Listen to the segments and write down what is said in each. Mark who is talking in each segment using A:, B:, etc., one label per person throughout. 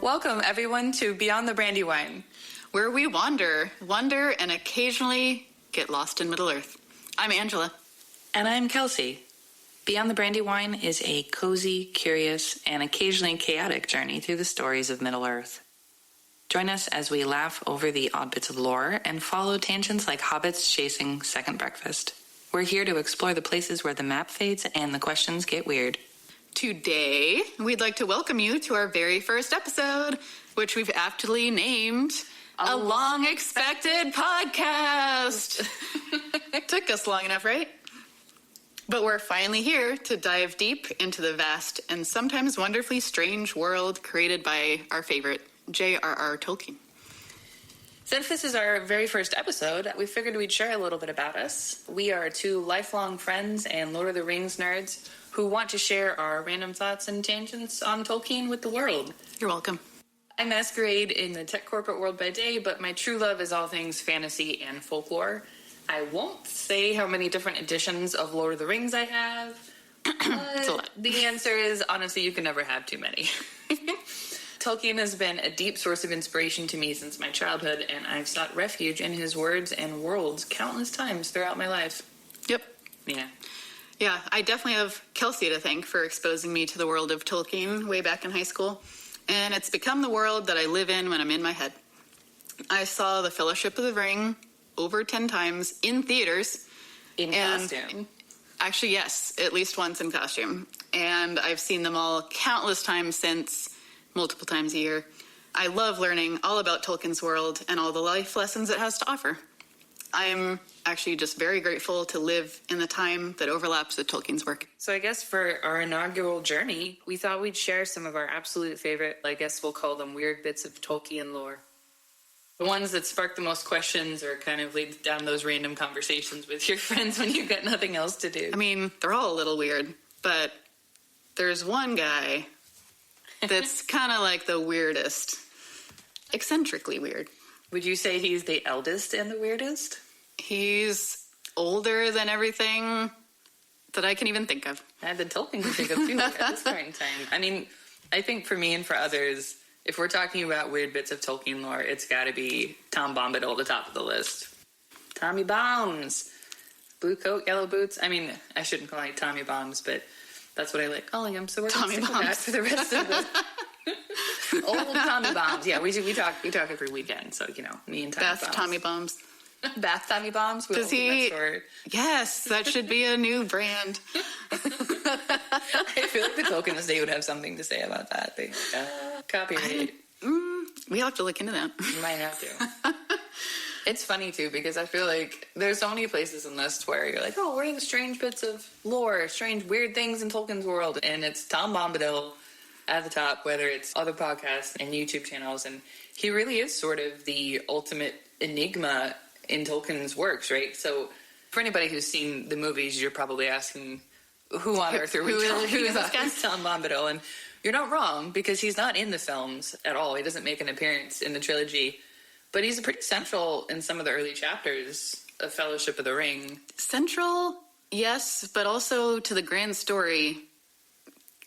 A: Welcome, everyone, to Beyond the Brandywine,
B: where we wander, and occasionally get lost in Middle-earth. I'm Angela.
A: And I'm Kelsey. Beyond the Brandywine is a cozy, curious, and occasionally chaotic journey through the stories of Middle-earth. Join us as we laugh over the odd bits of lore and follow tangents like hobbits chasing second breakfast. We're here to explore the places where the map fades and the questions get weird.
B: Today, we'd like to welcome you to our very first episode, which we've aptly named A Long Expected Podcast. Took us long enough, right? But we're finally here to dive deep into the vast and sometimes wonderfully strange world created by our favorite, J.R.R. Tolkien.
A: Since this is our very first episode, we figured we'd share a little bit about us. We are two lifelong friends and Lord of the Rings nerds who want to share our random thoughts and tangents on Tolkien with the world.
B: You're welcome.
A: I masquerade in the tech corporate world by day, but my true love is all things fantasy and folklore. I won't say how many different editions of Lord of the Rings I have, but the answer is, honestly, you can never have too many. Tolkien has been a deep source of inspiration to me since my childhood, and I've sought refuge in his words and worlds countless times throughout my life.
B: Yep.
A: Yeah,
B: I definitely have Kelsey to thank for exposing me to the world of Tolkien way back in high school, and it's become the world that I live in when I'm in my head. I saw The Fellowship of the Ring over 10 times in theaters.
A: In costume.
B: Actually, yes, at least once in costume. And I've seen them all countless times since, multiple times a year. I love learning all about Tolkien's world and all the life lessons it has to offer. I'm actually just very grateful to live in the time that overlaps with Tolkien's work.
A: So I guess for our inaugural journey, we thought we'd share some of our absolute favorite, I guess we'll call them weird bits of Tolkien lore. The ones that spark the most questions or kind of lead down those random conversations with your friends when you've got nothing else to do.
B: I mean, they're all a little weird, but there's one guy that's kind of like the weirdest. Eccentrically weird.
A: Would you say he's the eldest and the weirdest?
B: He's older than everything that I can even think of.
A: I've been Tolkien to think of too at this point in time. I mean, I think for me and for others, if we're talking about weird bits of Tolkien lore, it's got to be Tom Bombadil at the top of the list. Tommy Bombs. Blue coat, yellow boots. I mean, I shouldn't call it Tommy Bombs, but that's what I like calling him. So we're going to stick with that for the rest of the... Old Tommy Bombs. Yeah, we talk every weekend. So, me and Tommy Bombs.
B: Tommy Bombs.
A: Bath Tommy Bombs?
B: Does he? Yes, that should be a new brand.
A: I feel like the Tolkien estate would have something to say about that. Copyright.
B: We have to look into that.
A: You might have to. It's funny, too, because I feel like there's so many places in this where you're like, oh, what are the strange bits of lore, strange, weird things in Tolkien's world? And it's Tom Bombadil at the top, whether it's other podcasts and YouTube channels. And he really is sort of the ultimate enigma in Tolkien's works, right? So for anybody who's seen the movies, you're probably asking, who on earth are we talking about? Who's Tom Bombadil? And you're not wrong, because he's not in the films at all. He doesn't make an appearance in the trilogy, but he's pretty central in some of the early chapters of Fellowship of the Ring.
B: Central, yes, but also to the grand story,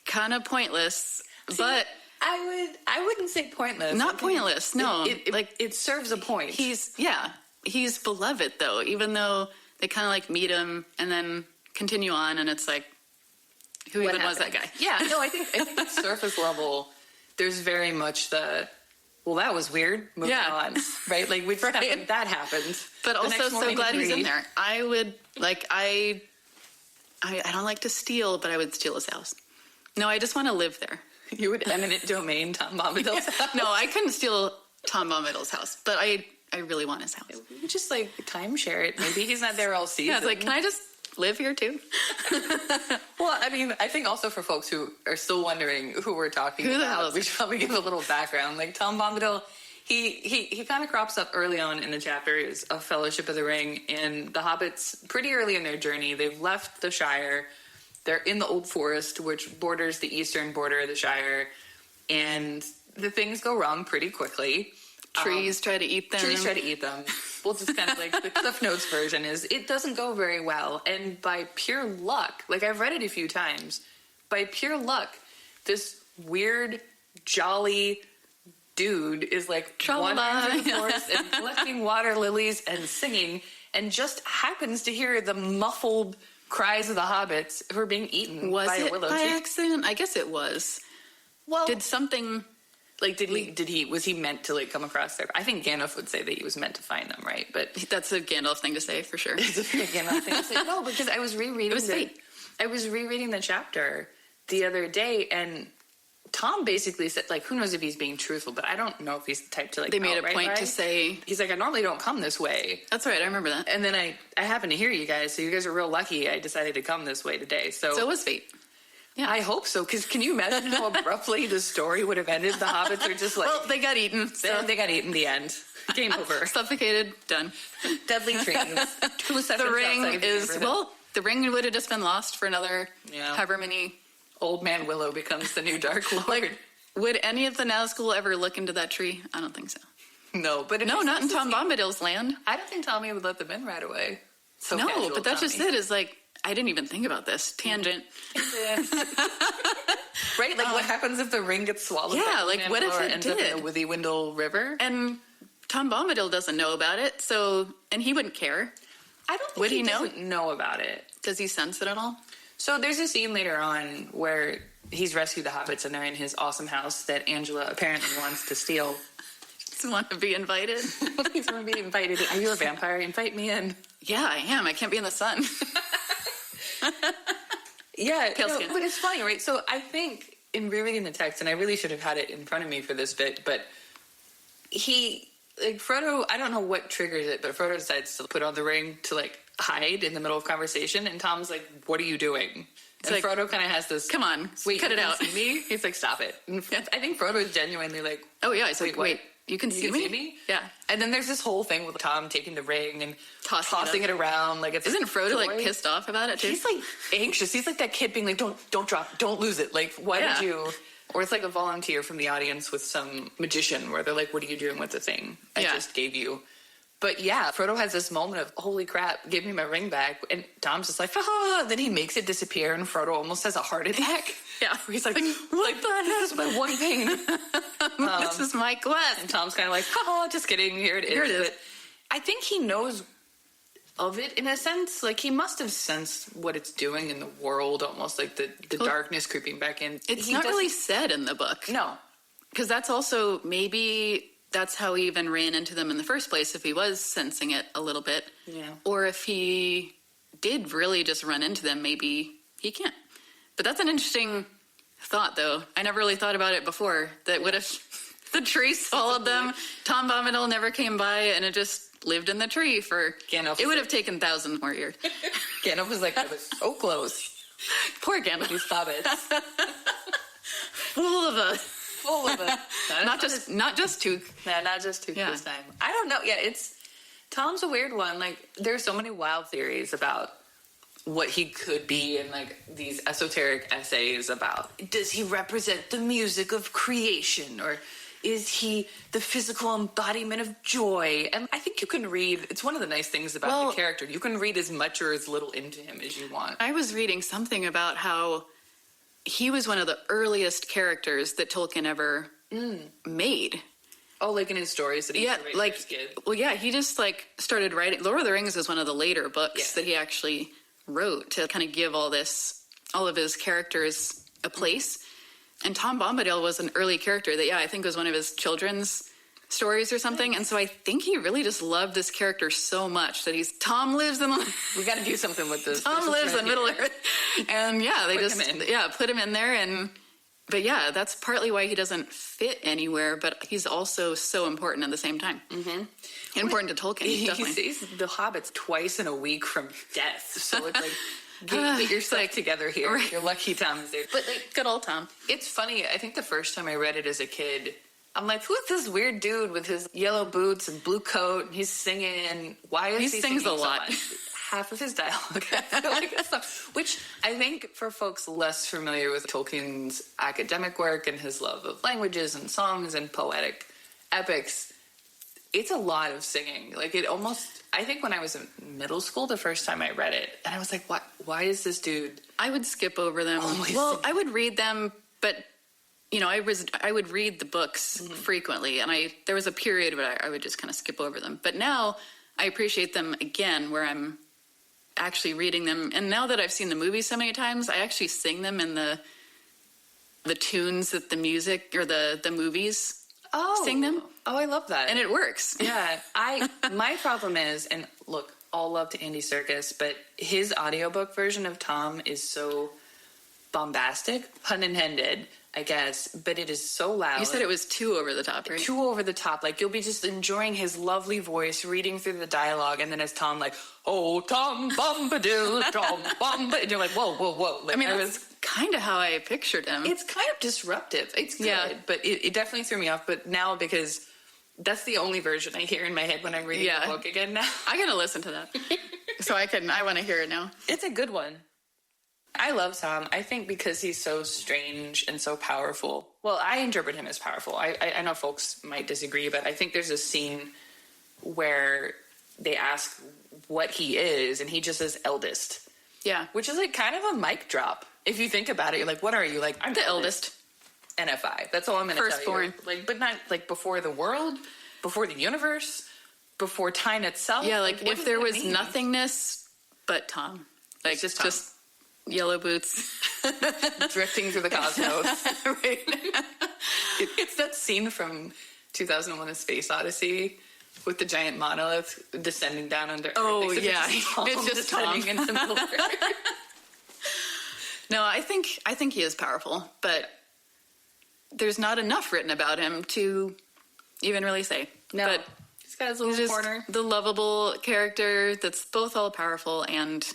B: kind of pointless.
A: See,
B: but
A: I wouldn't say pointless.
B: Not pointless, no.
A: It serves a point.
B: He's beloved, though, even though they kind of like meet him and then continue on, and it's like, who even was that guy?
A: Yeah, no, I think at surface level, there's very much that was weird. Moving on, right? Like that happened.
B: But also, so glad he's in there. I would I don't like to steal, but I would steal his house. No, I just want to live there.
A: You would eminent domain Tom Bombadil's house.
B: No, I couldn't steal Tom Bombadil's house, but I really want his house.
A: We just timeshare it. Maybe he's not there all season.
B: Yeah, it's like, can I just live here too?
A: Well, I mean, I think also for folks who are still wondering who we're talking about, we should probably give a little background. Like Tom Bombadil, he kind of crops up early on in the chapters of Fellowship of the Ring, and the hobbits, pretty early in their journey, they've left the Shire. They're in the Old Forest, which borders the eastern border of the Shire, and the things go wrong pretty quickly.
B: Trees try to eat them.
A: We'll just kind of the Cliff Notes version is it doesn't go very well. And by pure luck, I've read it a few times, by pure luck, this weird, jolly, dude is like wandering through the forest and collecting water lilies and singing, and just happens to hear the muffled cries of the hobbits who are being eaten by a willow tree.
B: Was it by accident? I guess it was.
A: Well,
B: did something...
A: Like, was he meant to, like, come across there? I think Gandalf would say that he was meant to find them, right? But
B: that's a Gandalf thing to say, for sure.
A: It's a Gandalf thing to say. No, because I was rereading the chapter the other day, and Tom basically said, like, who knows if he's being truthful, but I don't know if he's the type to, like,
B: they made a point to say...
A: He's like, I normally don't come this way.
B: That's right, I remember that.
A: And then I happened to hear you guys, so you guys are real lucky I decided to come this way today. So
B: it was fate.
A: Yeah, I hope so, because can you imagine how abruptly the story would have ended? The hobbits are just like...
B: Well, they got eaten. So.
A: They got eaten, the end. Game over.
B: Suffocated, done.
A: Deadly trees. 2 seconds.
B: The ring is... Well, the ring would have just been lost for another however many...
A: Old Man Willow becomes the new Dark Lord.
B: Like, would any of the Nazgul ever look into that tree? I don't think so.
A: No, but...
B: No, not in Tom Bombadil's land.
A: I don't think Tommy would let them in right away. So
B: no, but that's just it, is like... I didn't even think about this. Tangent.
A: Right? Like, what happens if the ring gets swallowed?
B: Yeah, like, what if it
A: ends
B: did?
A: Up in the Withywindle River?
B: And Tom Bombadil doesn't know about it, so... And he wouldn't care.
A: I don't think he doesn't know about it.
B: Does he sense it at all?
A: So there's a scene later on where he's rescued the hobbits and they're in his awesome house that Angela apparently wants to steal.
B: Just want to be invited.
A: Please want to be invited. Are you a vampire? Invite me in.
B: Yeah, I am. I can't be in the sun.
A: Yeah, but it's funny, right? So I think in rereading the text, and I really should have had it in front of me for this bit, but Frodo, I don't know what triggers it, but Frodo decides to put on the ring to, like, hide in the middle of conversation, and Tom's like, what are you doing? And like, Frodo kind of has this...
B: Come on, wait, cut it out.
A: See me? He's like, stop it. And I think Frodo is genuinely like...
B: Oh, yeah, he's like, wait. You can see me?
A: Yeah. And then there's this whole thing with Tom taking the ring and tossing it around. Like,
B: isn't Frodo like pissed off about it too?
A: He's like anxious. He's like that kid being like, don't drop, don't lose it. Like, why did you? Or it's like a volunteer from the audience with some magician where they're like, what are you doing with the thing I just gave you? But yeah, Frodo has this moment of, holy crap, give me my ring back. And Tom's just like, ah. Then he makes it disappear and Frodo almost has a heart attack.
B: Yeah.
A: He's like, what the heck? This is my one thing.
B: This is my quest.
A: And Tom's kind of like, just kidding. Here it is. Here it is. But I think he knows of it in a sense. Like, he must have sensed what it's doing in the world, almost like the darkness creeping back in.
B: It's not really said in the book.
A: No.
B: Because that's also maybe... That's how he even ran into them in the first place, if he was sensing it a little bit.
A: Yeah.
B: Or if he did really just run into them, maybe he can't. But that's an interesting thought, though. I never really thought about it before. That what if the tree swallowed them, Tom Bombadil never came by, and it just lived in the tree for... Gandalf. It would have taken thousands more years.
A: Gandalf was like, I was so close.
B: Poor Gandalf.
A: These hobbits.
B: Full of us.
A: Full of it.
B: Not just Took.
A: No, not just Took this time. I don't know. Yeah, Tom's a weird one. Like, there's so many wild theories about what he could be in, like, these esoteric essays about, does he represent the music of creation, or is he the physical embodiment of joy? And I think you can read, it's one of the nice things about the character, you can read as much or as little into him as you want.
B: I was reading something about how he was one of the earliest characters that Tolkien ever made.
A: Oh, like in his stories that he used to write for his kid?
B: Well, yeah, he just, like, started writing. Lord of the Rings is one of the later books that he actually wrote to kind of give all of his characters a place. And Tom Bombadil was an early character that, I think was one of his children's stories or something. And so I think he really just loved this character so much that Tom lives in...
A: We got to do something with this.
B: Tom lives in Middle Earth. And they put him in there. But that's partly why he doesn't fit anywhere, but he's also so important at the same time. Mm-hmm. Important to Tolkien, definitely.
A: He sees the hobbits twice in a week from death. So it's like, get yourself together here. Right. You're lucky Tom is there.
B: But like, good old Tom.
A: It's funny. I think the first time I read it as a kid, I'm like, who's this weird dude with his yellow boots and blue coat? And he's singing. Why is he singing
B: a lot?
A: So much? Half of his dialogue. Which I think for folks less familiar with Tolkien's academic work and his love of languages and songs and poetic epics, it's a lot of singing. Like, it almost... I think when I was in middle school, the first time I read it, and I was like, why is this dude...
B: I would skip over them.
A: Always
B: I would read them, but... I would read the books frequently, and there was a period where I would just kind of skip over them. But now I appreciate them again, where I'm actually reading them. And now that I've seen the movie so many times, I actually sing them in the tunes that the music or the movies sing them.
A: Oh, I love that.
B: And it works.
A: Yeah. My problem is, and look, all love to Andy Serkis, but his audiobook version of Tom is so bombastic, pun intended, I guess, but it is so loud.
B: You said it was too over the top, right?
A: Too over the top. Like, you'll be just enjoying his lovely voice, reading through the dialogue, and then as Tom, like, oh, Tom Bombadil, Tom Bombadil, and you're like, whoa. Like,
B: that's kind of how I pictured him.
A: It's kind of disruptive. It's good, but it definitely threw me off. But now, because that's the only version I hear in my head when I'm reading the book again now.
B: I gotta listen to that. I want to hear it now.
A: It's a good one. I love Tom. I think because he's so strange and so powerful. Well, I interpret him as powerful. I know folks might disagree, but I think there's a scene where they ask what he is, and he just says eldest.
B: Yeah.
A: Which is like kind of a mic drop. If you think about it, you're like, what are you? Like, I'm
B: the eldest.
A: NFI. That's all I'm going to tell you.
B: Firstborn.
A: Like, but not like before the world, before the universe, before time itself.
B: Yeah, like if there was nothingness but Tom. Like
A: it's just Tom.
B: Just yellow boots
A: drifting through the cosmos. Right. It's that scene from 2001: A Space Odyssey with the giant monolith descending down under Earth.
B: Oh, yeah.
A: It's just Tom into Middle Earth.
B: No, I think he is powerful, but there's not enough written about him to even really say.
A: No.
B: But
A: he's got his little corner.
B: The lovable character that's both all powerful and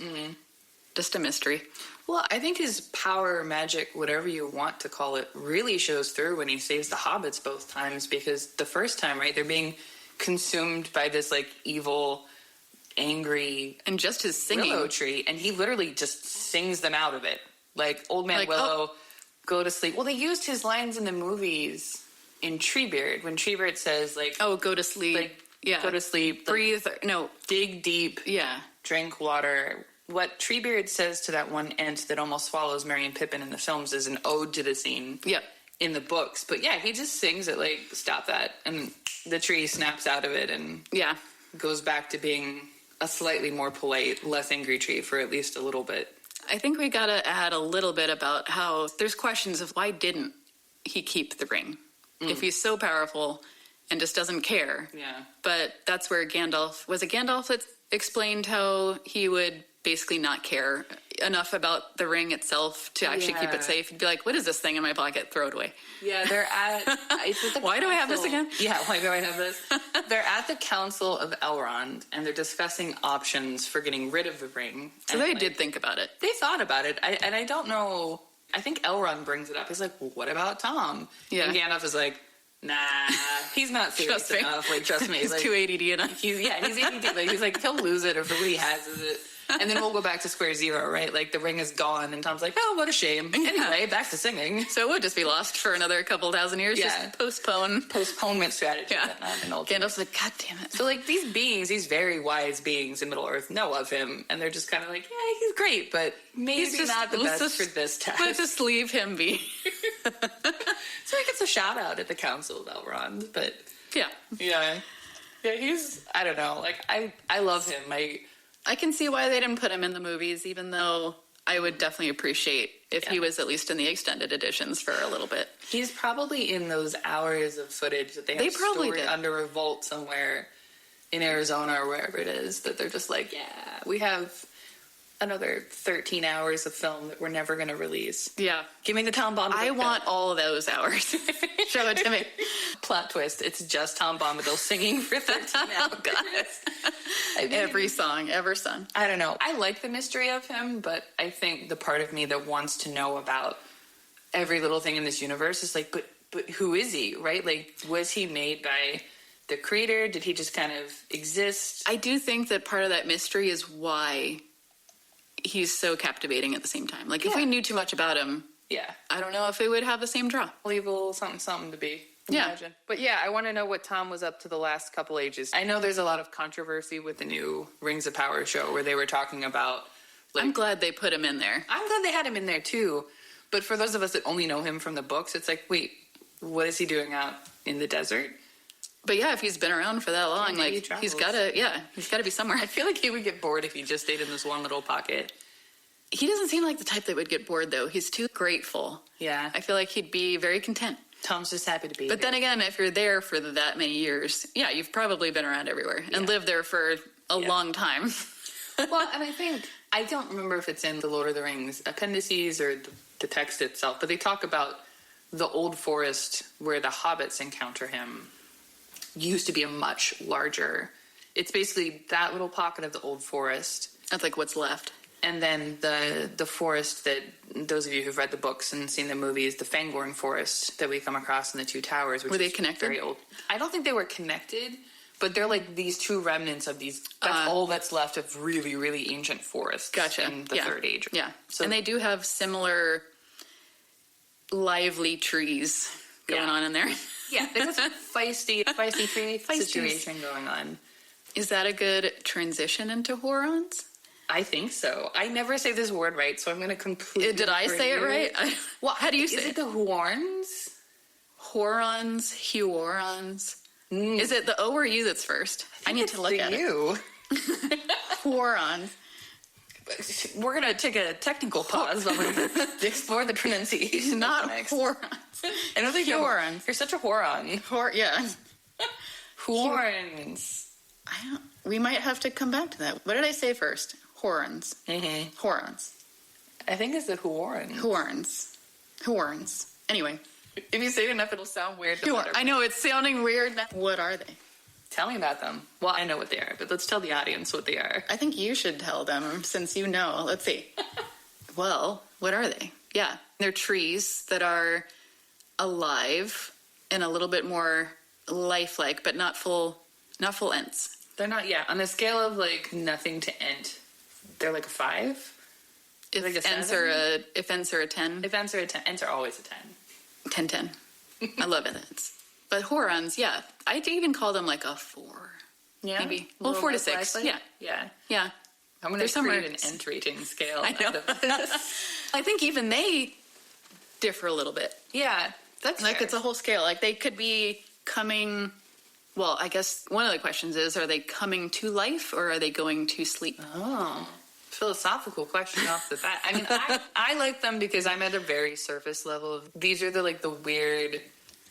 B: just a mystery.
A: Well, I think his power, magic, whatever you want to call it, really shows through when he saves the hobbits both times, because the first time, right, they're being consumed by this, like, evil, angry...
B: And just his singing.
A: Willow tree, and he literally just sings them out of it. Like, Old Man Willow, go to sleep. Well, they used his lines in the movies in Treebeard, when Treebeard says, like...
B: Oh, go to sleep.
A: Like, go to sleep.
B: Breathe. No.
A: Dig deep.
B: Yeah.
A: Drink water. What Treebeard says to that one ant that almost swallows Merry and Pippin in the films is an ode to the scene in the books. But yeah, he just sings it like, stop that. And the tree snaps out of it and goes back to being a slightly more polite, less angry tree for at least a little bit.
B: I think we got to add a little bit about how there's questions of why didn't he keep the ring? If he's so powerful and just doesn't care.
A: Yeah.
B: But that's where Gandalf, was it Gandalf that explained how he would basically not care enough about the ring itself to actually keep it safe? He'd be like, what is this thing in my pocket? Throw it away.
A: Yeah, they're at...
B: Why do I have this again?
A: Yeah, why do I have this? They're at the Council of Elrond, and they're discussing options for getting rid of the ring.
B: So they did think about it.
A: They thought about it, and I don't know... I think Elrond brings it up. He's like, well, what about Tom? Yeah. And Gandalf is like, nah, he's not serious enough. Like, trust me.
B: He's
A: like,
B: too ADD enough.
A: He's ADD. Like, he's like, he'll lose it, or for what he has is it. And then we'll go back to square zero, right? Like, the ring is gone, and Tom's like, oh, what a shame. Anyway, back to singing.
B: So it would just be lost for another couple thousand years.
A: Yeah.
B: Just postpone.
A: Postponement strategy.
B: Yeah. Gandalf's like, God damn it.
A: So, like, these beings, these very wise beings in Middle-earth know of him, and they're just kind of like, yeah, he's great, but maybe he's not the best for this task.
B: Let's just leave him be.
A: So he gets a shout-out at the Council of Elrond, but...
B: Yeah.
A: Yeah, he's... I don't know. Like, I love him.
B: I can see why they didn't put him in the movies, even though I would definitely appreciate if he was at least in the extended editions for a little bit.
A: He's probably in those hours of footage that they have stored under a vault somewhere in Arizona or wherever it is, that they're just like, yeah, we have another 13 hours of film that we're never going to release.
B: Yeah.
A: Give me the Tom Bombadil.
B: I want all of those hours. Show it to me.
A: Plot twist, it's just Tom Bombadil singing for 13 hours. I mean,
B: every song, ever sung.
A: I don't know. I like the mystery of him, but I think the part of me that wants to know about every little thing in this universe is like, but who is he, right? Like, was he made by the creator? Did he just kind of exist?
B: I do think that part of that mystery is why he's so captivating at the same time. Like, if we knew too much about him, I don't know if it would have the same draw.
A: Evil, something to be.
B: Yeah.
A: Imagine. But yeah, I want to know what Tom was up to the last couple ages. I know there's a lot of controversy with the new Rings of Power show where they were talking about... Like,
B: I'm glad they put him in there.
A: I'm glad they had him in there too. But for those of us that only know him from the books, it's like, wait, what is he doing out in the desert?
B: But yeah, if he's been around for that long,
A: Yeah,
B: like he's gotta be somewhere.
A: I feel like he would get bored if he just stayed in this one little pocket.
B: He doesn't seem like the type that would get bored, though. He's too grateful.
A: Yeah.
B: I feel like he'd be very content.
A: Tom's just happy to be
B: But
A: here.
B: then again, if you're there for that many years, yeah, you've probably been around everywhere and lived there for a long time.
A: Well, and I don't remember if it's in the Lord of the Rings appendices or the text itself, but they talk about the old forest where the hobbits encounter him used to be a much larger. It's basically that little pocket of the old forest.
B: That's like what's left.
A: And then the forest that those of you who've read the books and seen the movies, the Fangorn forest that we come across in the Two Towers, which
B: were they
A: is
B: connected?
A: Very old. I don't think they were connected, but they're like these two remnants of these. That's all that's left of really, really ancient forests.
B: Gotcha.
A: In the Third Age.
B: Yeah.
A: So,
B: and they do have similar lively trees going on in there.
A: Yeah, there's a feisty tree situation going on.
B: Is that a good transition into huorns?
A: I think so. I never say this word right, so I'm going to completely.
B: Did I say it right?
A: Well,
B: how do you say
A: it? Is it the huorns?
B: Huorns, huorns. Is it the O or U that's first? I need to look at
A: you.
B: it. Huorns.
A: We're going to take a technical pause while we explore the pronunciation.
B: Not huorns.
A: I don't think
B: huorns.
A: You're such a horon.
B: Yeah.
A: Huorns.
B: We might have to come back to that. What did I say first? Huorns.
A: Mm-hmm.
B: Huorns.
A: I think it's the huorns.
B: Huorns. Huorns. Anyway.
A: If you say it enough, it'll sound weird.
B: I know, it's sounding weird now. What are they?
A: Tell me about them. Well, I know what they are, but let's tell the audience what they are.
B: I think you should tell them since you know. Let's see. Well, what are they? Yeah, they're trees that are alive and a little bit more lifelike, but not full Ents.
A: They're not, on the scale of like nothing to Ent, they're like a 5.
B: If
A: like
B: Ents are a 10.
A: If Ents are a 10, Ents are always a 10.
B: 10. I love it. But huorns, I'd even call them like a 4.
A: Yeah,
B: maybe. Well, 4 to 6.
A: Likely. Yeah. I'm going to create an Ent rating scale.
B: I know. I think even they differ a little bit.
A: Yeah, that's
B: like
A: fair.
B: It's a whole scale. Like they could be coming. Well, I guess one of the questions is: are they coming to life or are they going to sleep?
A: Oh, philosophical question off the bat. I mean, I like them because I'm at a very surface level. These are the weird,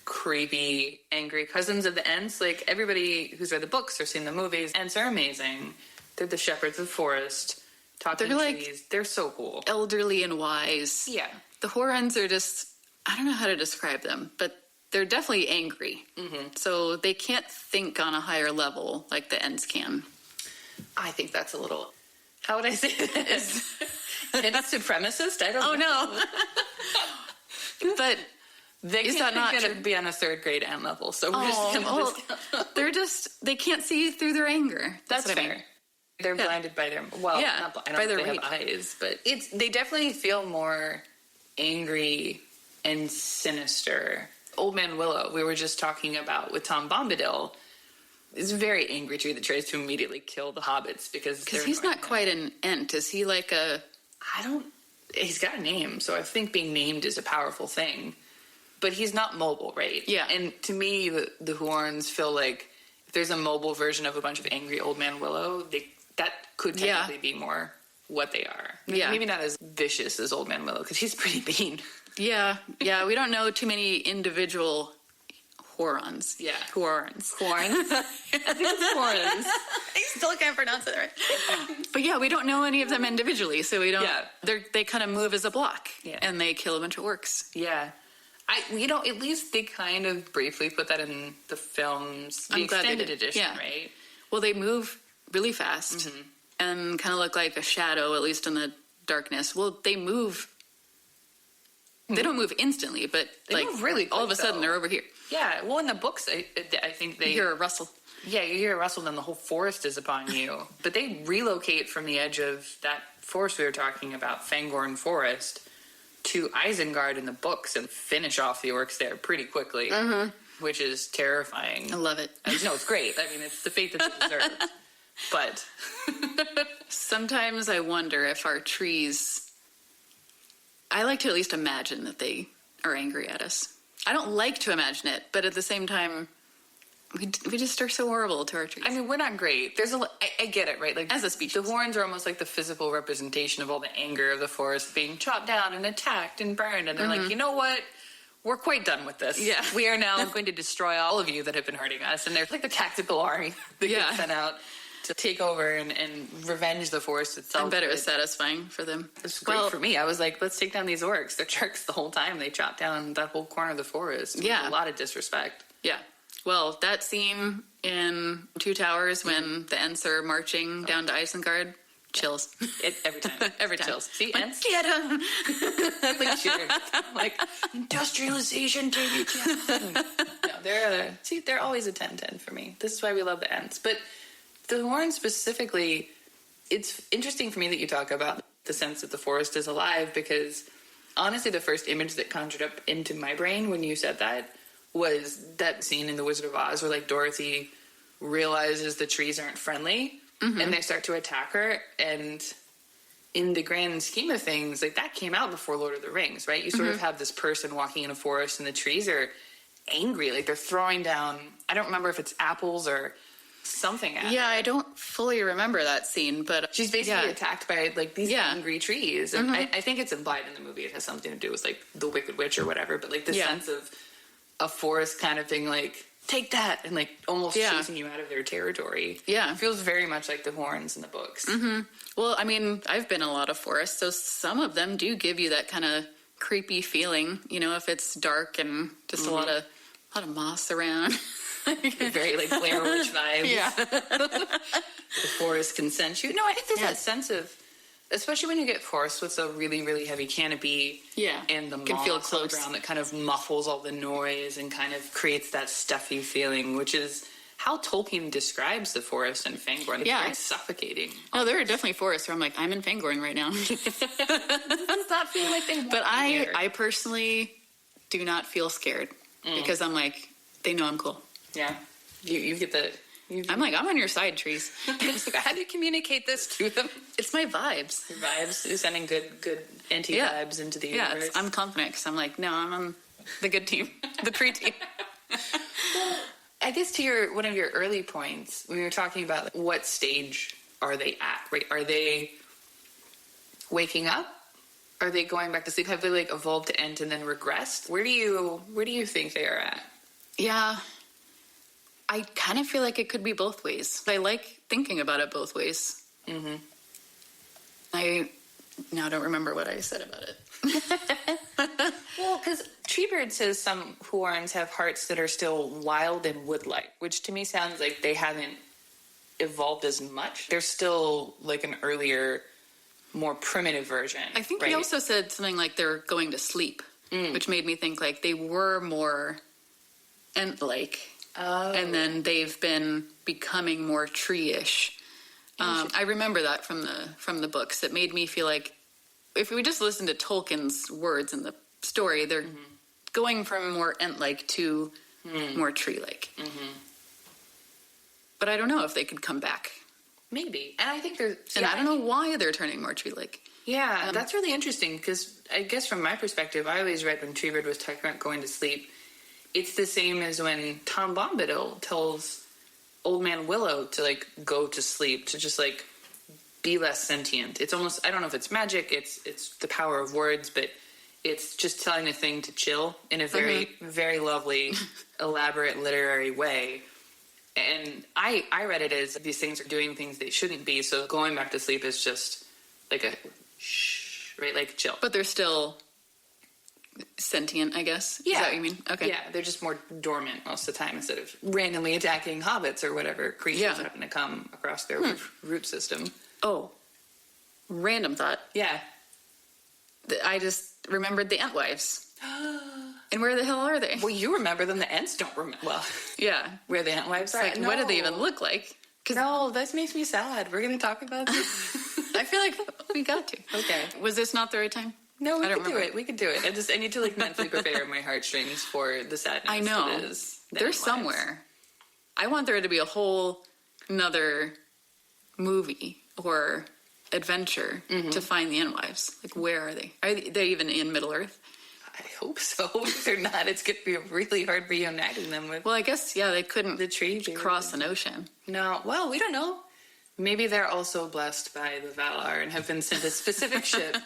A: creepy, angry cousins of the Ents. Like everybody who's read the books or seen the movies, Ents are amazing. They're the shepherds of the forest, talking trees. They're so cool,
B: elderly and wise.
A: Yeah,
B: the huorns are just, I don't know how to describe them, but they're definitely angry. Mm-hmm. So they can't think on a higher level like the Ents can.
A: I think that's a little. How would I say this? It's supremacist. I don't know.
B: No. But
A: is that not going to be on a 3rd grade Ent level? So we're
B: just they can't see through their anger.
A: That's
B: what
A: fair.
B: I mean.
A: They're blinded by their not
B: by their
A: they have eyes, but they definitely feel more angry and sinister. Old Man Willow, we were just talking about with Tom Bombadil, is a very angry tree that tries to immediately kill the hobbits because
B: he's not quite an Ent. Is he like a?
A: He's got a name, so I think being named is a powerful thing. But he's not mobile, right?
B: Yeah.
A: And to me, the huorns feel like if there's a mobile version of a bunch of angry Old Man Willow, that could technically be more what they are. Maybe not as vicious as Old Man Willow, because he's pretty mean.
B: Yeah. We don't know too many individual huorns.
A: Yeah.
B: Huorns.
A: Horns? I think it's horns.
B: I still can't pronounce it right. But we don't know any of them individually, so we don't. Yeah. They kind of move as a block, and they kill a bunch of orcs.
A: Yeah. At least they kind of briefly put that in the films, the extended edition, right?
B: Well, they move really fast and kind of look like a shadow, at least in the darkness. Well, they move. They don't move instantly, but
A: they move really quick,
B: all of a sudden they're over here.
A: Yeah, well, in the books, I think they...
B: You hear a rustle.
A: Yeah, you hear a rustle, then the whole forest is upon you. But they relocate from the edge of that forest we were talking about, Fangorn Forest, to Isengard in the books and finish off the orcs there pretty quickly, which is terrifying.
B: I love it.
A: No, it's great. I mean, it's the fate that they deserve. But
B: sometimes I wonder if our trees I like to at least imagine that they are angry at us. I don't like to imagine it, but at the same time, we just are so horrible to our trees.
A: I mean, we're not great. There's I get it, right? Like,
B: as a species,
A: the horns are almost like the physical representation of all the anger of the forest being chopped down and attacked and burned. And they're like, you know what? We're quite done with this.
B: Yeah.
A: We are now going to destroy all of you that have been hurting us. And they're like the tactical army that gets sent out to take over and revenge the forest itself.
B: I bet it was satisfying for them.
A: It's great for me. I was like, let's take down these orcs. They're jerks the whole time. They chop down that whole corner of the forest. With a lot of disrespect.
B: Yeah. Well, that scene in Two Towers when the Ents are marching down to Isengard, chills.
A: Every time.
B: Every time.
A: Chills. See,
B: like,
A: Ents?
B: Get him!
A: like, industrialization, baby. No, they're always a 10-10 for me. This is why we love the Ents. But the horns specifically, it's interesting for me that you talk about the sense that the forest is alive, because honestly, the first image that conjured up into my brain when you said that was that scene in The Wizard of Oz where, like, Dorothy realizes the trees aren't friendly and they start to attack her. And in the grand scheme of things, like, that came out before Lord of the Rings, right? You sort of have this person walking in a forest and the trees are angry. Like, they're throwing down, I don't remember if it's apples or something at her.
B: I don't fully remember that scene, but
A: she's basically attacked by, like, these angry trees. And I think it's implied in the movie it has something to do with, like, the Wicked Witch or whatever, but, like, the sense of a forest kind of thing, like, take that, and, like, almost chasing you out of their territory. It feels very much like the horns in the books.
B: Well, I mean, I've been in a lot of forests, so some of them do give you that kind of creepy feeling, you know, if it's dark and just a lot of moss around.
A: Very, like, Blair Witch vibes. The forest can sense you. No, I think there's that sense of, especially when you get forests with a really, really heavy canopy and the
B: can
A: moss
B: feel
A: on
B: close.
A: the ground that kind of muffles all the noise and kind of creates that stuffy feeling, which is how Tolkien describes the forest in Fangorn. It's very suffocating.
B: No, there are definitely forests where I'm like, I'm in Fangorn right now.
A: Does not feel like they want
B: But
A: me
B: I personally do not feel scared because I'm like, they know I'm cool.
A: Yeah. You get the...
B: I'm like, I'm on your side, trees.
A: How do you communicate this to them?
B: It's my vibes.
A: Your vibes. You're sending good anti-vibes into the universe.
B: I'm confident because I'm like, no, I'm on the good team, the tree team.
A: Well, I guess to one of your early points, we were talking about, like, what stage are they at, right? Are they waking up? Are they going back to sleep? Have they, like, evolved to Ent and then regressed? Where do you think they are at?
B: Yeah. I kind of feel like it could be both ways. I like thinking about it both ways. I now don't remember what I said about it.
A: Well, because Treebird says some huorns have hearts that are still wild and wood-like, which to me sounds like they haven't evolved as much. They're still, like, an earlier, more primitive version.
B: I think he also said something like they're going to sleep, which made me think, like, they were more Ent-like. Oh. And then they've been becoming more tree-ish. I remember that from the books. It made me feel like if we just listen to Tolkien's words in the story, they're going from more Ent-like to more tree-like. But I don't know if they could come back.
A: Maybe. And I think they're...
B: And I don't know why they're turning more tree-like.
A: Yeah, that's really interesting because I guess from my perspective, I always read when Treebird was talking about going to sleep, it's the same as when Tom Bombadil tells Old Man Willow to, like, go to sleep, to just, like, be less sentient. It's almost, I don't know if it's magic, it's the power of words, but it's just telling a thing to chill in a very, very lovely, elaborate literary way. And I read it as these things are doing things they shouldn't be, so going back to sleep is just like a shh, right? Like, chill.
B: But they're still sentient, I guess.
A: Yeah.
B: Is that what you mean? Okay.
A: Yeah, they're just more dormant most of the time instead of randomly attacking hobbits or whatever creatures happen to come across their root system.
B: Oh, random thought.
A: Yeah.
B: I just remembered the Entwives. And where the hell are they?
A: Well, you remember them. The Ents don't remember. Well,
B: yeah.
A: Where the Entwives are.
B: Like, what do they even look like?
A: No, this makes me sad. We're going to talk about this.
B: I feel like we got to.
A: Okay.
B: Was this not the right time?
A: No, we could do it. We could do it. I need to, like, mentally prepare my heartstrings for the sadness.
B: I know.
A: That is
B: They're somewhere. I want there to be a whole another movie or adventure to find the Entwives. Like, where are they? Are they even in Middle-earth?
A: I hope so. If they're not, it's going to be really hard reuniting them with.
B: Well, I guess, yeah, they couldn't
A: the tree
B: cross an ocean.
A: No, well, we don't know. Maybe they're also blessed by the Valar and have been sent a specific ship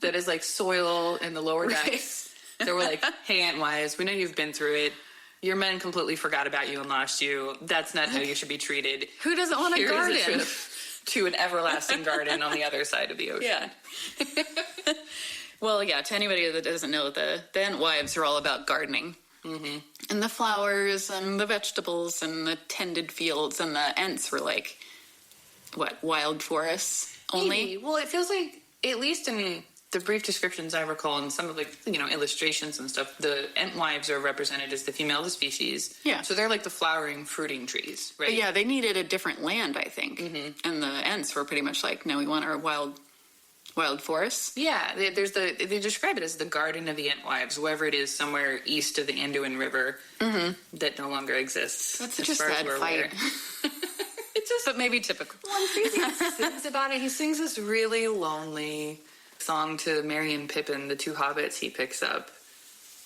A: that is like soil in the lower decks. They were like, hey, Entwives, we know you've been through it. Your men completely forgot about you and lost you. That's not how you should be treated.
B: Who doesn't want a garden?
A: Is a trip to an everlasting garden on the other side of the ocean.
B: Yeah. Well, yeah, to anybody that doesn't know, the Entwives are all about gardening. Mm-hmm. And the flowers and the vegetables and the tended fields, and the Ents were like, what, wild forests only?
A: Maybe. Well, it feels like, at least in the brief descriptions I recall and some of like, illustrations and stuff, the Entwives are represented as the female of the species.
B: Yeah.
A: So they're like the flowering, fruiting trees, right?
B: But yeah, they needed a different land, I think. Mm-hmm. And the Ents were pretty much like, no, we want our wild forests.
A: Yeah, they describe it as the garden of the Entwives, wherever it is, somewhere east of the Anduin River that no longer exists.
B: That's such a sad fight.
A: It's just,
B: but maybe typical.
A: One crazy sings about it. He sings this really lonely song to Merry and Pippin, the two hobbits he picks up,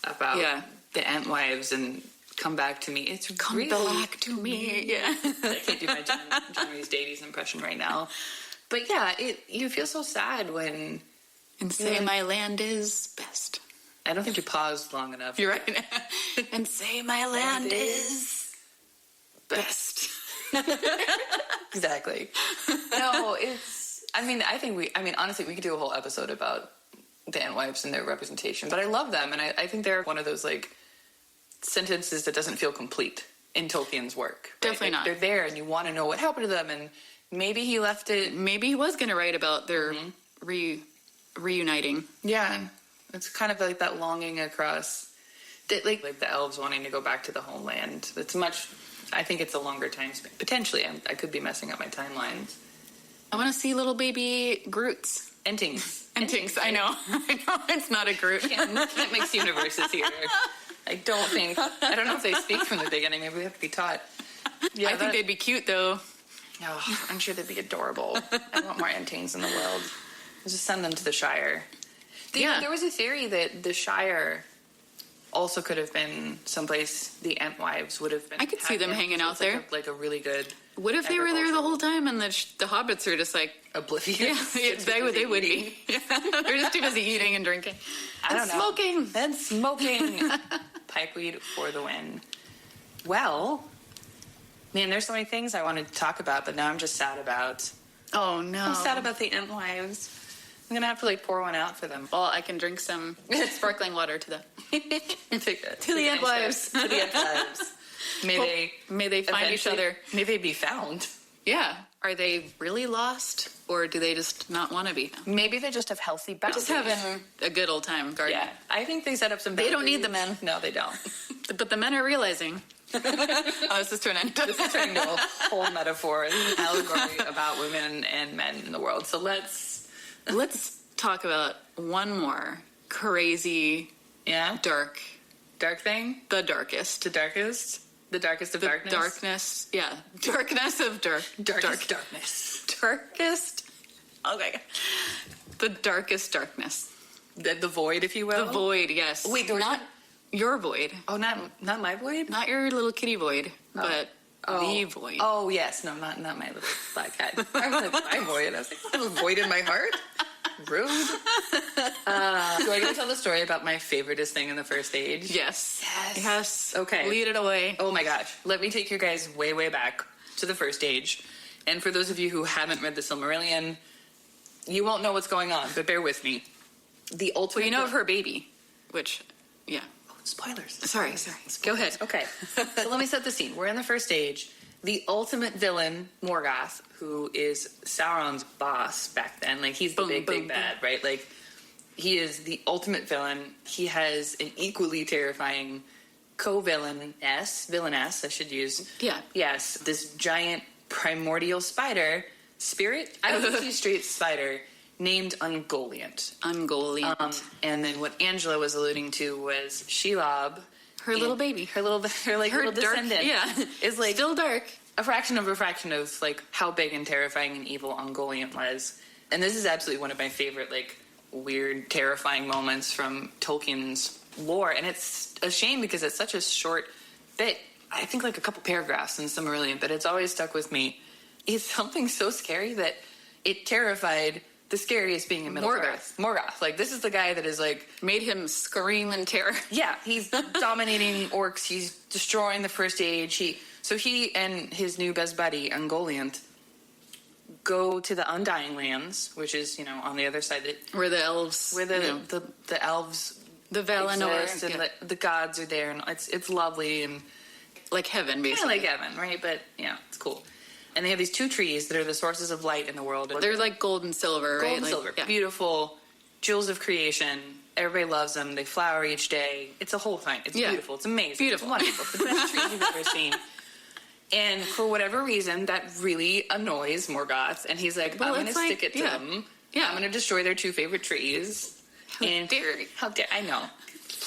A: about the Entwives and come back to me. It's
B: come
A: really,
B: back to me. Yeah,
A: I can't do my John Rhys Davies impression right now. But yeah, you feel so sad when...
B: And say my land is best.
A: I don't think you paused long enough.
B: You're right. And say my land is best.
A: Exactly. No, it's... honestly, we could do a whole episode about the Entwives and their representation. But I love them, and I think they're one of those, like, sentences that doesn't feel complete in Tolkien's work. Right?
B: Definitely not.
A: They're there, and you want to know what happened to them, and... Maybe he left it...
B: Maybe he was going to write about their reuniting.
A: Yeah. It's kind of like that longing across... Like the elves wanting to go back to the homeland. It's much... I think it's a longer time span. Potentially. I could be messing up my timelines.
B: I want to see little baby Groots.
A: Entings.
B: Entings, I know. It's not a Groot.
A: Can't mix universes here. I don't know if they speak from the beginning. Maybe we have to be taught.
B: Yeah, I think they'd be cute, though.
A: Oh, I'm sure they'd be adorable. I want more Entings in the world. Just send them to the Shire. There was a theory that the Shire also could have been someplace the Entwives would have been.
B: I could see them hanging out there.
A: Like a really good...
B: What if they were there the whole time and the hobbits are just like...
A: Oblivious?
B: Yeah, they would be. Yeah. They're just too busy eating and drinking.
A: I don't know.
B: Smoking.
A: And smoking. Pikeweed for the win. Well... Man, there's so many things I wanted to talk about, but now I'm just sad about...
B: Oh, no.
A: I'm sad about the Entwives. I'm going to have to, pour one out for them.
B: Well, I can drink some sparkling water to them.
A: To
B: the Entwives.
A: To the Entwives.
B: May they find each other.
A: May they be found.
B: Yeah. Are they really lost, or do they just not want to be?
A: Maybe they just have healthy boundaries.
B: They're just having a good old time gardening.
A: Yeah. I think they set up some boundaries.
B: They don't need the men.
A: No, they don't.
B: But the men are realizing... this is turning into
A: a whole metaphor and allegory about women and men in the world. So let's
B: talk about one more crazy, dark
A: thing.
B: The darkest
A: of darkness.
B: Darkness, yeah, darkness of
A: darkness.
B: Darkest. Okay, the darkest darkness.
A: The void, if you will.
B: The void, yes.
A: Wait,
B: not your void.
A: Oh, not my void?
B: Not your little kitty void, but the void.
A: Oh, yes. No, not my little black cat. I was like, my void. I was like, I have a void in my heart? Rude. Do I get to tell the story about my favoriteest thing in the first age?
B: Yes.
A: Okay.
B: Lead it away.
A: Oh, my gosh. Let me take you guys way, way back to the first age. And for those of you who haven't read The Silmarillion, you won't know what's going on, but bear with me. The ultimate...
B: Well, you know of her baby, which... Yeah.
A: Spoilers.
B: Sorry. Go ahead.
A: Okay. So let me set the scene. We're in the first age. The ultimate villain, Morgoth, who is Sauron's boss back then. He's the big bad, right? He is the ultimate villain. He has an equally terrifying villainess, I should use.
B: Yeah.
A: Yes. This giant primordial spirit. I don't think he's straight spider. Named Ungoliant. And then what Angela was alluding to was Shelob.
B: Her little baby.
A: Her little descendant.
B: Yeah.
A: Is
B: still dark.
A: A fraction of how big and terrifying and evil Ungoliant was. And this is absolutely one of my favorite, like, weird, terrifying moments from Tolkien's lore. And it's a shame because it's such a short bit. I think like a couple paragraphs in Silmarillion, but it's always stuck with me. It's something so scary that it terrified the scariest being in Middle-earth. Morgoth. Like, this is the guy that is, like...
B: Made him scream in terror.
A: Yeah, he's dominating orcs. He's destroying the First Age. So he and his new best buddy, Ungoliant, go to the Undying Lands, which is, you know, on the other side.
B: Where the elves...
A: Where the elves...
B: The Valinor.
A: Exist, and the gods are there, and it's lovely, and...
B: Like heaven, basically.
A: Yeah, like heaven, right? But, yeah, it's cool. And they have these 2 trees that are the sources of light in the world.
B: They're like gold and silver, right?
A: Gold and silver. Yeah. Beautiful. Jewels of creation. Everybody loves them. They flower each day. It's a whole thing. It's beautiful. It's amazing.
B: Beautiful.
A: It's wonderful. It's the best trees you've ever seen. And for whatever reason, that really annoys Morgoth. And he's like, I'm going to stick it to them. Yeah. I'm going to destroy their 2 favorite trees. How dare I know.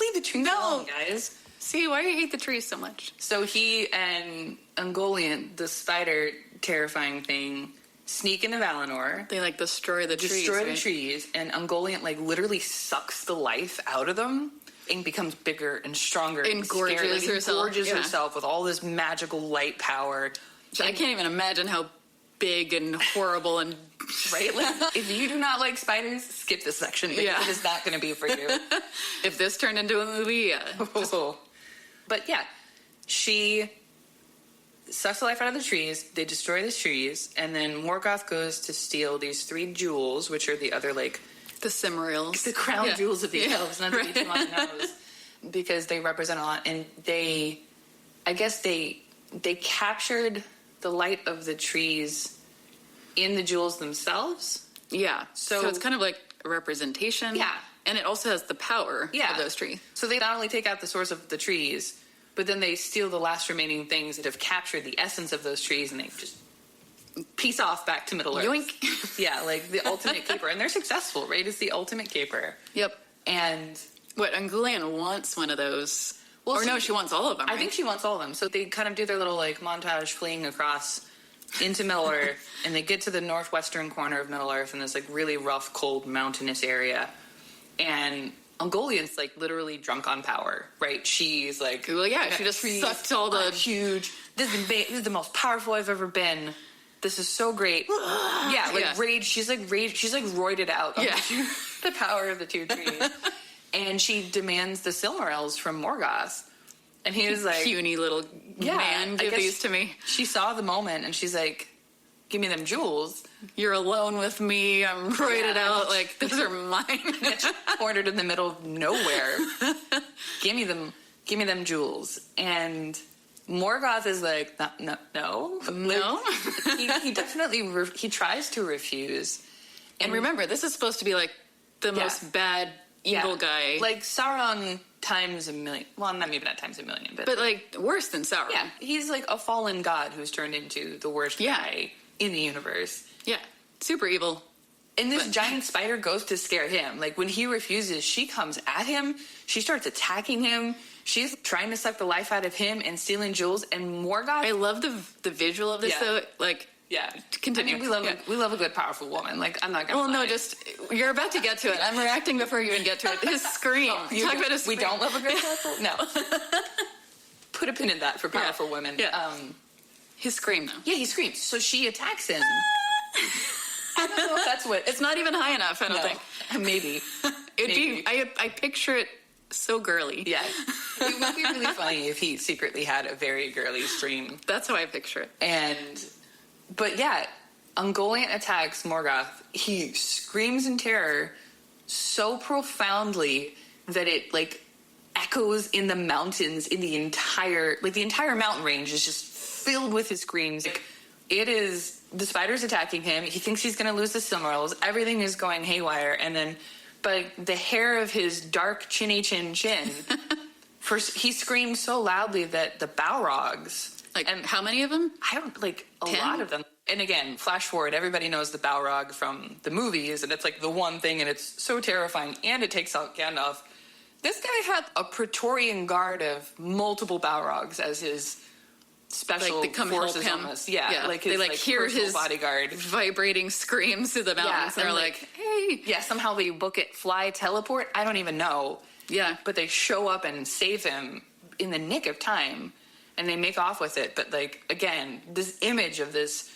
A: Leave the trees alone, guys.
B: See, why do you hate the trees so much?
A: So he and Ungoliant, the spider terrifying thing, sneak into Valinor.
B: They, like, destroy the trees,
A: and Ungoliant, like, literally sucks the life out of them and becomes bigger and stronger and
B: gorges
A: herself with all this magical light power.
B: I can't even imagine how big and horrible and...
A: Right? Like, if you do not like spiders, skip this section because it is not going to be for you.
B: If this turned into a movie,
A: But yeah, she sucks the life out of the trees. They destroy the trees, and then Morgoth goes to steal these 3 jewels, which are the other, like...
B: The Silmarils.
A: The crown jewels of the elves, not to be too on the nose, because they represent a lot. And I guess they captured the light of the trees in the jewels themselves.
B: Yeah. So it's kind of like a representation.
A: Yeah.
B: And it also has the power of those trees.
A: So they not only take out the source of the trees, but then they steal the last remaining things that have captured the essence of those trees, and they just peace off back to Middle-earth.
B: Yoink.
A: Yeah, like the ultimate caper. And they're successful, right? It's the ultimate caper.
B: Yep.
A: And...
B: What, Ungoliant wants one of those? Well, no, she wants all of them, right?
A: I think she wants all of them. So they kind of do their little, like, montage fleeing across into Middle-earth, and they get to the northwestern corner of Middle-earth in this, like, really rough, cold, mountainous area. And Ungoliant's, like, literally drunk on power, right? She's, like...
B: Well, yeah, she just sucked all the...
A: Huge. This is the most powerful I've ever been. This is so great. Rage. She's, like, roided out of the power of the 2 trees. And she demands the Silmarils from Morgoth. And he was like...
B: Puny little man, give these to me.
A: She saw the moment, and she's like, give me them jewels.
B: You're alone with me. I'm roided out. Like, those are mine.
A: Cornered in the middle of nowhere. Give me them jewels. And Morgoth is like, no. He definitely he tries to refuse.
B: And remember, this is supposed to be like the most bad evil guy.
A: Like Sauron times a million. Well, maybe not times a million, but
B: like worse than Sauron.
A: Yeah, he's like a fallen god who's turned into the worst guy in the universe.
B: Yeah, super evil.
A: And this giant spider goes to scare him. Like, when he refuses, she comes at him. She starts attacking him. She's trying to suck the life out of him and stealing jewels. And Morgoth...
B: I love the visual of this, though. Like, continue.
A: I mean, we love a good, powerful woman. Like, I'm not going to
B: no, just... You're about to get to it. I'm reacting before you even get to it. His scream. Talk about his scream.
A: We don't love a good, powerful... No. Put a pin in that for powerful women.
B: Yeah. His scream, though.
A: Yeah, he screams. So she attacks him. I don't know if that's what...
B: It's not even high enough, I don't think.
A: Maybe.
B: I picture it so girly.
A: Yeah. It would be really funny if he secretly had a very girly stream.
B: That's how I picture it.
A: But yeah, Ungoliant attacks Morgoth. He screams in terror so profoundly that it, like, echoes in the mountains in the entire mountain range is just filled with his screams. Like, it is... The spider's attacking him. He thinks he's going to lose the Silmarils. Everything is going haywire. And then, but the hair of his dark chinny chin chin, he screams so loudly that the Balrogs...
B: Like, and how many of them?
A: I don't, like, a
B: 10?
A: lot of them. And again, flash forward, everybody knows the Balrog from the movies, and it's, like, the one thing, and it's so terrifying, and it takes out Gandalf. This guy had a Praetorian guard of multiple Balrogs as his special
B: like, they come
A: forces
B: help him.
A: almost. Yeah, like his,
B: they hear
A: personal
B: his
A: bodyguard
B: vibrating screams through the mountains. And they're like, hey.
A: Yeah, somehow they book it, fly, teleport. I don't even know.
B: Yeah.
A: But they show up and save him in the nick of time, and they make off with it. But, like, again, this image of this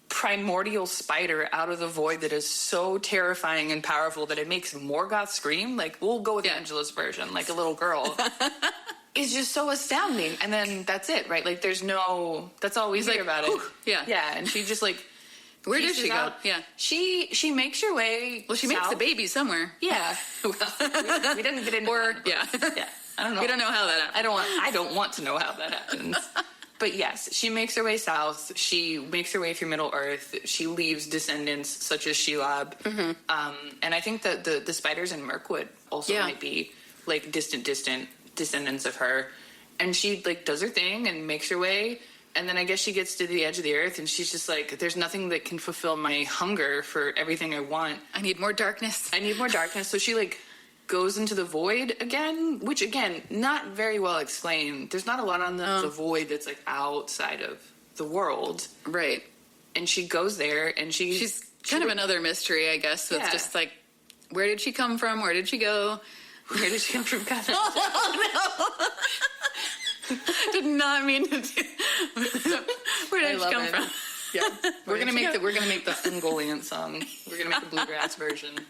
A: primordial spider out of the void that is so terrifying and powerful that it makes Morgoth scream. Like, we'll go with Angela's version, like a little girl. Is just so astounding. And then that's it, right? Like, there's no... That's all we hear about it.
B: Yeah.
A: Yeah, and she just, like...
B: Where does she go? Yeah.
A: She makes her way
B: Well, she makes
A: south.
B: the baby somewhere.
A: Yeah. Well, we didn't get into
B: Or,
A: that.
B: yeah.
A: Yeah. I don't know.
B: We don't know how that happened.
A: I don't want to know how that happens. But yes, she makes her way south. She makes her way through Middle Earth. She leaves descendants such as Shelob. And I think that the spiders in Mirkwood also might be like distant descendants of her. And she like does her thing and makes her way. And then I guess she gets to the edge of the earth and she's just like, there's nothing that can fulfill my hunger for everything I want.
B: I need more darkness.
A: So she like goes into the void again, which again, not very well explained. There's not a lot on the void that's like outside of the world.
B: Right.
A: And she goes there and
B: she's kind of another mystery, I guess. So it's just like, where did she come from? Where did she go?
A: Where did she come from? God,
B: Oh, no. Did not mean to do. Where did she come from?
A: Yeah. We're gonna make the Ungoliant song. We're gonna make the bluegrass version.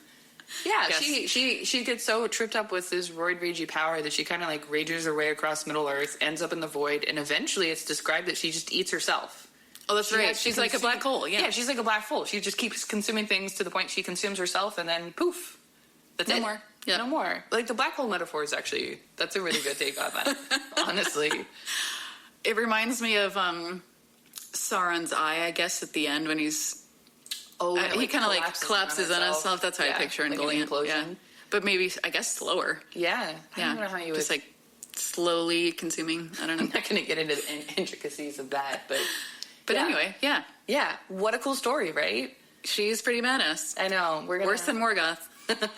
A: Yeah, yes. she gets so tripped up with this roid ragey power that she kind of like rages her way across Middle Earth, ends up in the void, and eventually it's described that she just eats herself.
B: Oh, that's right. She's like a black hole. Yeah,
A: she's like a black hole. She just keeps consuming things to the point she consumes herself, and then poof, that's
B: no
A: it.
B: more. Yeah.
A: No more. Like the black hole metaphor is actually that's a really good take on that. Honestly,
B: it reminds me of Sauron's eye, I guess, at the end when he's. He kind of like collapses on himself. That's how I picture Ungoliant.
A: Like
B: yeah. But maybe, I guess, slower.
A: Yeah. I don't know how you
B: just like slowly consuming. I don't know.
A: I'm not going to get into the intricacies of that, but
B: anyway, yeah.
A: Yeah. What a cool story, right?
B: She's pretty badass.
A: I know.
B: Worse than Morgoth.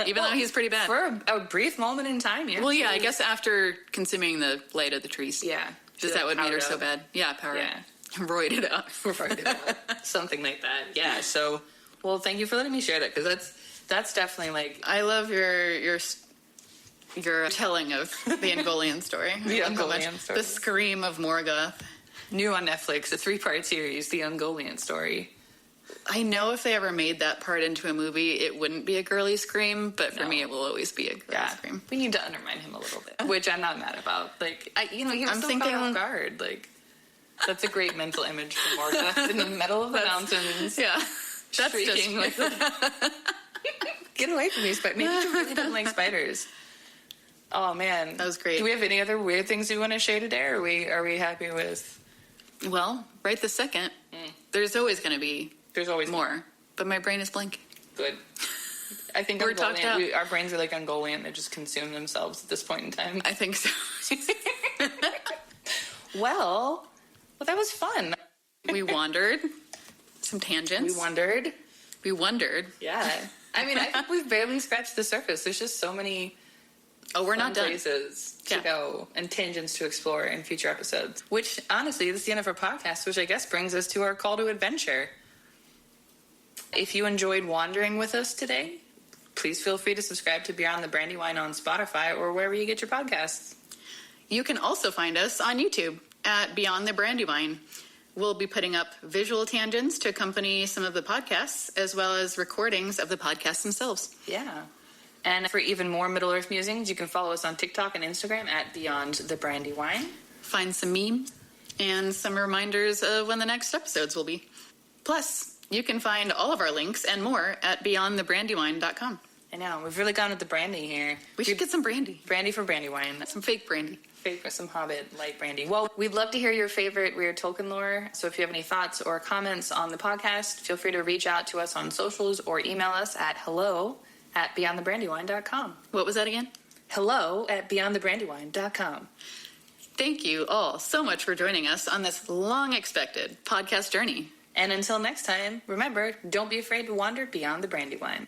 B: Even though he's pretty bad.
A: For a brief moment in time, yeah.
B: Well, yeah, I guess after consuming the light of the trees.
A: Yeah.
B: Just that would make her so bad. Yeah, power.
A: Yeah.
B: Roided out.
A: Something like that. Yeah, so, well, thank you for letting me share that, because that's definitely, like...
B: I love your telling of the Ungoliant story.
A: The Ungoliant story.
B: The scream of Morgoth.
A: New on Netflix, a 3-part series, The Ungoliant Story.
B: I know if they ever made that part into a movie, it wouldn't be a girly scream, but for me, it will always be a girly scream.
A: We need to undermine him a little bit, which I'm not mad about. Like, he was so caught off guard. Like, that's a great mental image for Morgoth in the middle of the mountains.
B: Yeah. That's
A: shrieking
B: just...
A: Get away from me, spiders. Maybe you really didn't like spiders. Oh, man.
B: That was great.
A: Do we have any other weird things we want to share today, or are we happy with...
B: Well, right this second, there's always going to be...
A: There's always
B: more, but my brain is blank.
A: Good. I think
B: we're talked out.
A: Our brains are like Ungoliant. They just consume themselves at this point in time.
B: I think so.
A: Well, that was fun.
B: We wandered. Some tangents. We wondered.
A: Yeah. I mean, I think we've barely scratched the surface. There's just so many
B: we're not done.
A: places to go and tangents to explore in future episodes. Which, honestly, this is the end of our podcast, which I guess brings us to our call to adventure. If you enjoyed wandering with us today, please feel free to subscribe to Beyond the Brandywine on Spotify or wherever you get your podcasts.
B: You can also find us on YouTube at Beyond the Brandywine. We'll be putting up visual tangents to accompany some of the podcasts, as well as recordings of the podcasts themselves.
A: Yeah. And for even more Middle-earth musings, you can follow us on TikTok and Instagram at Beyond the Brandywine.
B: Find some memes and some reminders of when the next episodes will be. Plus, you can find all of our links and more at beyondthebrandywine.com.
A: I know. We've really gone with the brandy here.
B: We should get some brandy.
A: Brandy for Brandywine.
B: Some fake brandy.
A: Some Hobbit light brandy. Well, we'd love to hear your favorite weird Tolkien lore. So if you have any thoughts or comments on the podcast, feel free to reach out to us on socials or email us at hello@beyondthebrandywine.com.
B: What was that again?
A: hello@beyondthebrandywine.com.
B: Thank you all so much for joining us on this long-expected podcast journey.
A: And until next time, remember, don't be afraid to wander beyond the Brandywine.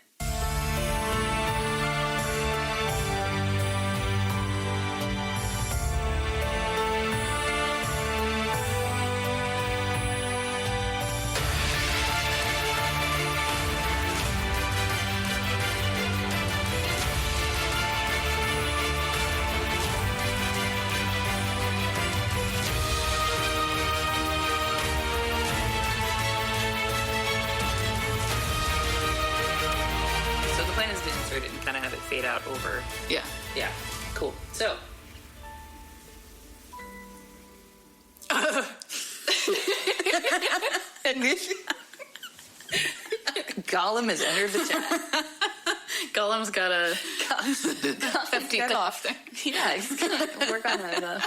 A: kind of have it fade out over.
B: Yeah.
A: Yeah, cool. So. Gollum has entered the chat.
B: Gollum's got a 50 cough there.
A: Yeah, he's going to work on the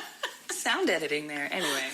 A: sound editing there. Anyway.